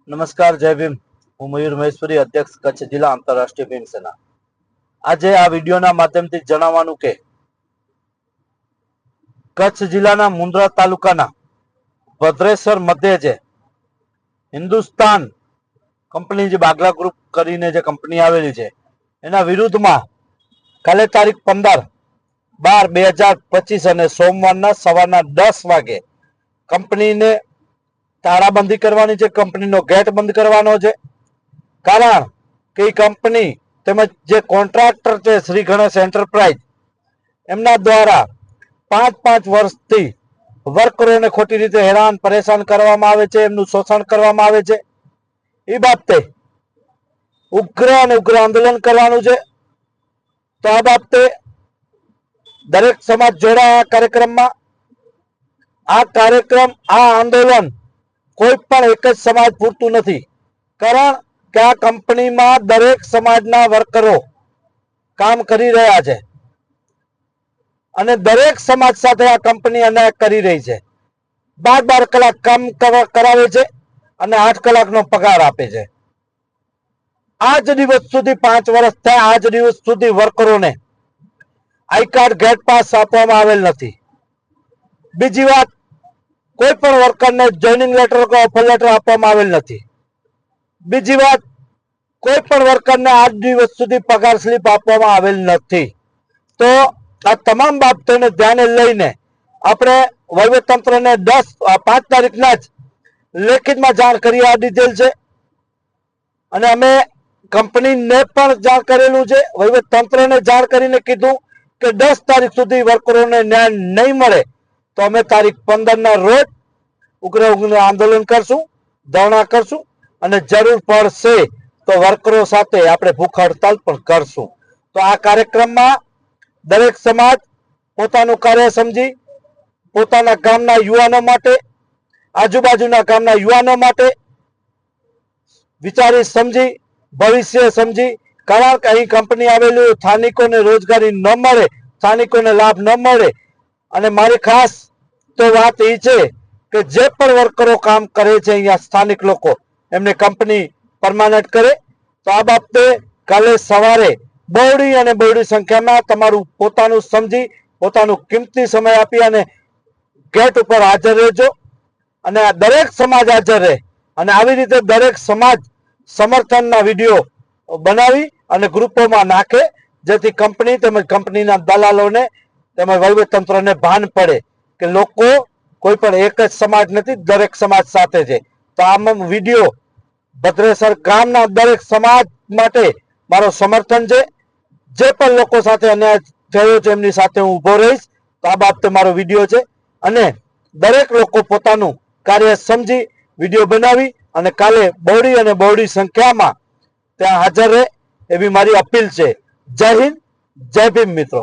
નમસ્કાર, જય ભીમ. હું મયુર મહેશ્વરી, અધ્યક્ષ કચ્છ જિલ્લા આંતરરાષ્ટ્રીય ભીમ સેના. આજે આ વિડીયોના માધ્યમથી જણાવવાનું કે કચ્છ જિલ્લાના મુન્દ્રા તાલુકાના ભદ્રેશ્વર મધ્યે જે હિન્દુસ્તાન કંપની જે બાગલા ગ્રુપ કરીને જે કંપની આવેલી છે એના વિરુદ્ધમાં કાલે તારીખ 15/12/2025 અને સોમવારના સવારના 10 વાગે કંપનીને તાળાબંધી કરવાની છે, કંપનીનો ગેટ બંધ કરવાનો છે. કારણ કે એ કંપની તેમજ જે કોન્ટ્રાક્ટર છે શ્રી ગણેશ એન્ટરપ્રાઇઝ એમના દ્વારા 5 વર્ષથી વર્કરોને ખોટી રીતે હેરાન પરેશાન કરવામાં આવે છે, એમનું શોષણ કરવામાં આવે છે. એ બાબતે ઉગ્ર આંદોલન કરવાનું છે. તો આ બાબતે દરેક સમાજ જોડાયા આ કાર્યક્રમમાં. આ કાર્યક્રમ, આ આંદોલન કોઈ પણ એક જ સમાજ પૂરતું નથી. કારણ કે આ કંપનીમાં દરેક સમાજના વર્કરો કામ કરી રહ્યા છે અને દરેક સમાજ સાથે આ કંપની અન્યાય કરી રહી છે. 12 કલાક કામ કરાવે છે અને 8 કલાકનો પગાર આપે છે. આજ દિવસ સુધી 5 વર્ષ થયા, આજ દિવસ સુધી વર્કરોને આઈ કાર્ડ, ગેટ પાસ આપવામાં આવેલ નથી. બીજી વાત, કોઈ પણ વર્કરને જોઈનિંગ લેટર કે ઓફર લેટર આપવામાં આવેલ નથી. બીજી વાત, કોઈ પણ વર્કરને આજ દિવસ સુધી પગાર સ્લીપ આપવામાં આવેલ નથી. તો આ તમામ બાબતોને ધ્યાને લઈને આપણે વહીવટતંત્રને 5 તારીખના જ લેખિતમાં જાણ કરી આ દીધેલ છે અને અમે કંપનીને પણ જાણ કરેલું છે. વહીવટતંત્રને જાણ કરીને કીધું કે 10 તારીખ સુધી વર્કરોને ન્યાય નહીં મળે તો અમે તારીખ 15ના રોજ ઉગ્ર આંદોલન કરશું, ધરણા કરશું અને જરૂર પડશે તો વર્કરો સાથે આપણે ભૂખ હડતાલ પણ કરશું. તો આ કાર્યક્રમમાં દરેક સમાજ પોતાનું કાર્ય સમજી, પોતાના ગામના યુવાનો માટે, આજુબાજુના ગામના યુવાનો માટે વિચારી સમજી, ભવિષ્ય સમજી, કારણ કે અહીં કંપની આવેલી સ્થાનિકોને રોજગારી ન મળે, સ્થાનિકોને લાભ ન મળે. અને મારી ખાસ તો વાત એ છે કે જે પણ વર્કરો કામ કરે છે અહીંયા સ્થાનિક લોકો, એમને કંપની પરમાનન્ટ કરે. તો આ બાબતે કાલે સવારે બહોળી સંખ્યામાં તમારું પોતાનું સમજી, પોતાનું કિંમતી સમય આપી અને ગેટ ઉપર હાજર રહેજો અને આ દરેક સમાજ હાજર રહે અને આવી રીતે દરેક સમાજ સમર્થનના વિડીયો બનાવી અને ગ્રુપોમાં નાખે, જેથી કંપની તેમજ કંપનીના દલાલોને તેમજ વહીવટતંત્રને ભાન પડે કે લોકો કોઈ પણ એક જ સમાજ નથી, દરેક સમાજ સાથે છે. તો આમ વિડીયો ભદ્રેશ્વર ગામના દરેક સમાજ માટે મારો સમર્થન છે. જે પણ લોકો સાથે અન્યાય થયો છે એમની સાથે હું ઊભો રહીશ. તો આ બાબતે મારો વિડીયો છે અને દરેક લોકો પોતાનું કાર્ય સમજી વિડીયો બનાવી અને કાલે બહોળી સંખ્યામાં ત્યાં હાજર રહે એવી મારી અપીલ છે. જય હિન્દ, જય ભીમ મિત્રો.